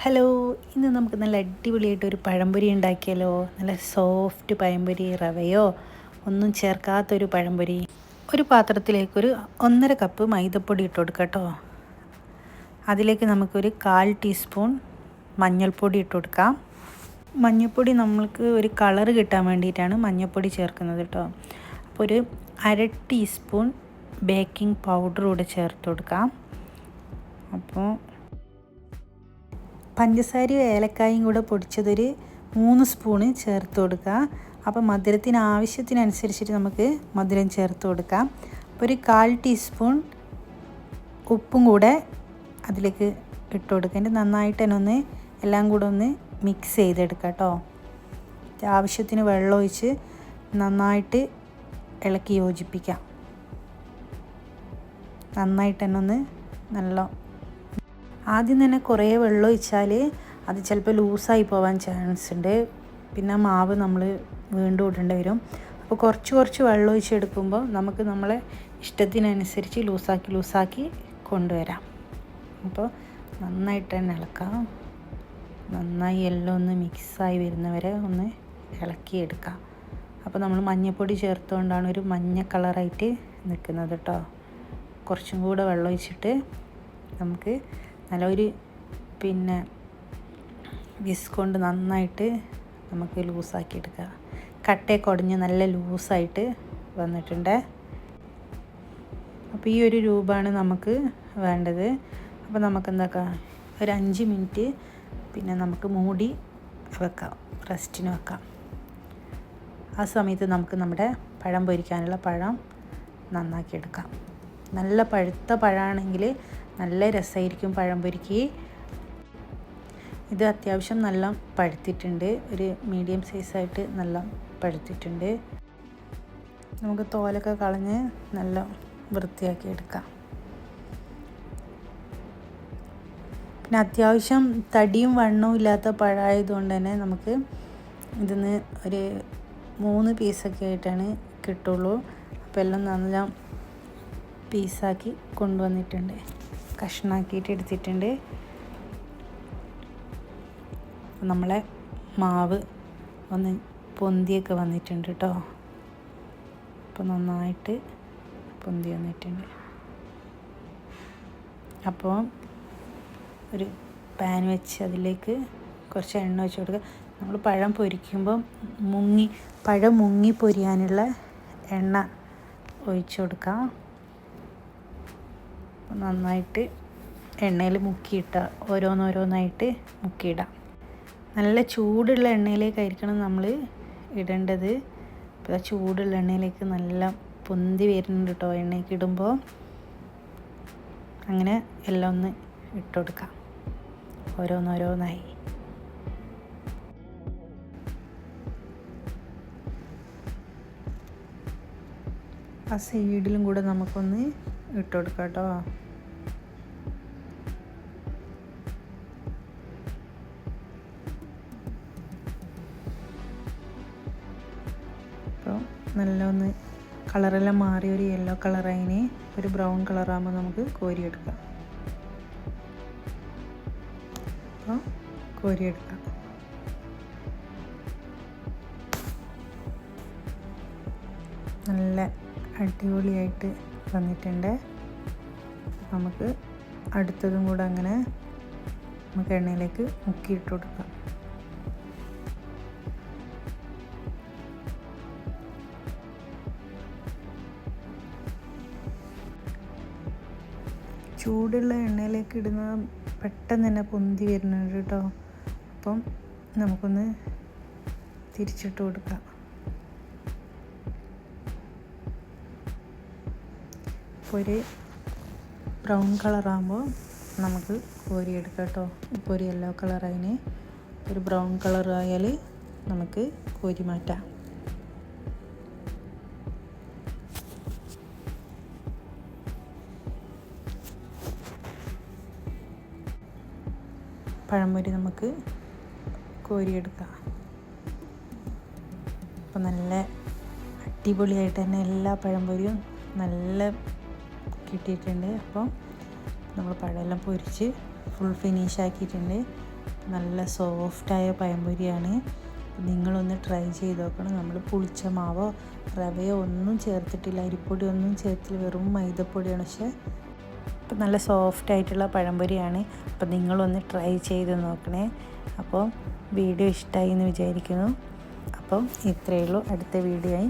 Hello, ഇന്ന് നമുക്ക് നല്ല അടിപൊളിയായിട്ടൊരു പഴംപൊരി ഉണ്ടാക്കിയാലോ. നല്ല സോഫ്റ്റ് പഴംപൊരി, റവയോ ഒന്നും ചേർക്കാത്തൊരു പഴംപൊരി. ഒരു പാത്രത്തിലേക്കൊരു 1.5 കപ്പ് മൈദപ്പൊടി ഇട്ട് കൊടുക്കുക കേട്ടോ. അതിലേക്ക് നമുക്കൊരു 1/4 ടീസ്പൂൺ മഞ്ഞൾപ്പൊടി ഇട്ട് കൊടുക്കാം. മഞ്ഞൾപ്പൊടി നമ്മൾക്ക് ഒരു കളറ് കിട്ടാൻ വേണ്ടിയിട്ടാണ് മഞ്ഞൾപ്പൊടി ചേർക്കുന്നത് കേട്ടോ. അപ്പോൾ ഒരു 1/2 ടീസ്പൂൺ ബേക്കിംഗ് പൗഡർ കൂടെ ചേർത്ത് കൊടുക്കാം. അപ്പോൾ പഞ്ചസാരയും ഏലക്കായും കൂടെ പൊടിച്ചതൊരു 3 സ്പൂണ് ചേർത്ത് കൊടുക്കുക. അപ്പോൾ മധുരത്തിന് ആവശ്യത്തിനനുസരിച്ചിട്ട് നമുക്ക് മധുരം ചേർത്ത് കൊടുക്കാം. അപ്പോൾ ഒരു 1/4 ടീസ്പൂൺ ഉപ്പും കൂടെ അതിലേക്ക് ഇട്ട് കൊടുക്കുക. എന്നിട്ട് നന്നായിട്ട് തന്നെ ഒന്ന് എല്ലാം കൂടെ ഒന്ന് മിക്സ് ചെയ്തെടുക്കുക കേട്ടോ. ആവശ്യത്തിന് വെള്ളം ഒഴിച്ച് നന്നായിട്ട് ഇളക്കി യോജിപ്പിക്കാം. നന്നായിട്ട് തന്നെ ഒന്ന് ആദ്യം തന്നെ കുറേ വെള്ളം ഒഴിച്ചാൽ അത് ചിലപ്പോൾ ലൂസായി പോകാൻ ചാൻസ് ഉണ്ട്. പിന്നെ മാവ് നമ്മൾ വീണ്ടും ഇടേണ്ടി വരും. അപ്പോൾ കുറച്ച് വെള്ളം ഒഴിച്ചെടുക്കുമ്പോൾ നമുക്ക് നമ്മളെ ഇഷ്ടത്തിനനുസരിച്ച് ലൂസാക്കി കൊണ്ടുവരാം. അപ്പോൾ നന്നായിട്ട് തന്നെ ഇളക്കാം. നന്നായി എല്ലാം ഒന്ന് മിക്സായി വരുന്നവരെ ഒന്ന് ഇളക്കിയെടുക്കാം. അപ്പോൾ നമ്മൾ മഞ്ഞൾപ്പൊടി ചേർത്തുകൊണ്ടാണ് ഒരു മഞ്ഞ കളറായിട്ട് നിൽക്കുന്നത് കേട്ടോ. കുറച്ചും കൂടെ വെള്ളം ഒഴിച്ചിട്ട് നമുക്ക് നല്ലൊരു വിസ്ക് കൊണ്ട് നന്നായിട്ട് നമുക്ക് ലൂസാക്കി എടുക്കുക. കട്ടയൊക്കെ ഉടഞ്ഞ് നല്ല ലൂസായിട്ട് വന്നിട്ടുണ്ട്. അപ്പോൾ ഈ ഒരു രൂപമാണ് നമുക്ക് വേണ്ടത്. അപ്പോൾ നമുക്ക് എന്താക്കാം, ഒരു 5 മിനിറ്റ് നമുക്ക് മൂടി വെക്കാം, റെസ്റ്റിന് വെക്കാം. ആ സമയത്ത് നമുക്ക് നമ്മുടെ പഴം പൊരിക്കാനുള്ള പഴം നന്നാക്കിയെടുക്കാം. നല്ല പഴുത്ത പഴമാണെങ്കിൽ നല്ല രസമായിരിക്കും പഴംപൊരിക്ക്. ഇത് അത്യാവശ്യം നല്ല പഴുത്തിട്ടുണ്ട്. ഒരു മീഡിയം സൈസായിട്ട് നല്ല പഴുത്തിട്ടുണ്ട്. നമുക്ക് തോലൊക്കെ കളഞ്ഞ് നല്ല വൃത്തിയാക്കി എടുക്കാം. പിന്നെ അത്യാവശ്യം തടിയും വണ്ണവും ഇല്ലാത്ത പഴമായതുകൊണ്ട് തന്നെ നമുക്ക് ഇതിന്ന് ഒരു 3 പീസൊക്കെ ആയിട്ടാണ് കിട്ടുള്ളൂ. അപ്പോൾ എല്ലാം നല്ല പീസാക്കി കൊണ്ടുവന്നിട്ടുണ്ട്, കഷ്ണാക്കിയിട്ട് എടുത്തിട്ടുണ്ട്. നമ്മളെ മാവ് ഒന്ന് പൊന്തിയൊക്കെ വന്നിട്ടുണ്ട് കേട്ടോ. അപ്പോൾ നന്നായിട്ട് പൊന്തി വന്നിട്ടുണ്ട്. അപ്പോൾ ഒരു പാൻ വെച്ച് അതിലേക്ക് കുറച്ച് എണ്ണ ഒഴിച്ച് കൊടുക്കുക. നമ്മൾ പഴം പൊരിക്കുമ്പോൾ പഴം മുങ്ങി പൊരിയാനുള്ള എണ്ണ ഒഴിച്ച് കൊടുക്കാം. നന്നായിട്ട് എണ്ണയിൽ ഓരോന്നായിട്ട് മുക്കിയിടാം. നല്ല ചൂടുള്ള എണ്ണയിലേക്കായിരിക്കണം നമ്മൾ ഇടേണ്ടത്. ഇപ്പോൾ ചൂടുള്ള എണ്ണയിലേക്ക് നല്ല പൊന്തി വരുന്നുണ്ട് കേട്ടോ. എണ്ണയ്ക്ക് ഇടുമ്പോൾ അങ്ങനെ എല്ലാം ഒന്ന് ഇട്ട് കൊടുക്കാം, ഓരോന്നായി. ആ സൈഡിലും കൂടെ നമുക്കൊന്ന് ഇട്ട് കൊടുക്കാം കേട്ടോ. അപ്പോൾ നല്ല ഒന്ന് കളറെല്ലാം മാറി ഒരു യെല്ലോ കളറായിന് ഒരു ബ്രൗൺ കളറാകുമ്പോൾ നമുക്ക് കോരിയെടുക്കാം. അപ്പോൾ കോരിയെടുക്കാം. നല്ല അടിപൊളിയായിട്ട് വന്നിട്ടുണ്ട്. നമുക്ക് അടുത്തതും കൂടെ അങ്ങനെ നമുക്ക് എണ്ണയിലേക്ക് മുക്കിയിട്ട് കൊടുക്കാം. ചൂടുള്ള എണ്ണയിലേക്ക് ഇടുന്ന പെട്ടെന്ന് തന്നെ പൊന്തി വരുന്നുണ്ട് കേട്ടോ. അപ്പം നമുക്കൊന്ന് തിരിച്ചിട്ട് കൊടുക്കാം. ഒരു ബ്രൗൺ കളറാകുമ്പോൾ നമുക്ക് കോരിയെടുക്കാം കേട്ടോ. ഇപ്പോൾ ഒരു യെല്ലോ കളറായിന് ഒരു ബ്രൗൺ കളറായാൽ നമുക്ക് കോരി മാറ്റാം. പഴംപൊരി നമുക്ക് കോരിയെടുക്കാം. അപ്പോൾ നല്ല അടിപൊളിയായിട്ട് തന്നെ എല്ലാ പഴംപൊരിയും നല്ല കിട്ടിയിട്ടുണ്ട്. അപ്പോൾ നമ്മൾ പഴമെല്ലാം പൊരിച്ച് ഫുൾ ഫിനിഷ് ആക്കിയിട്ടുണ്ട്. നല്ല സോഫ്റ്റായ പഴംപൊരിയാണ്. നിങ്ങളൊന്ന് ട്രൈ ചെയ്ത് നോക്കണം. നമ്മൾ പുളിച്ച മാവോ റവയോ ഒന്നും ചേർത്തിട്ടില്ല, അരിപ്പൊടി ഒന്നും ചേർത്തില്ല, വെറും മൈദപ്പൊടിയാണ്. പക്ഷേ ഇപ്പം നല്ല സോഫ്റ്റായിട്ടുള്ള പഴംപൊരിയാണ്. അപ്പോൾ നിങ്ങളൊന്ന് ട്രൈ ചെയ്ത് നോക്കണേ. അപ്പോൾ വീഡിയോ ഇഷ്ടമായി എന്ന് വിചാരിക്കുന്നു. അപ്പം ഇത്രയേ ഉള്ളൂ. അടുത്ത വീഡിയോ ആയി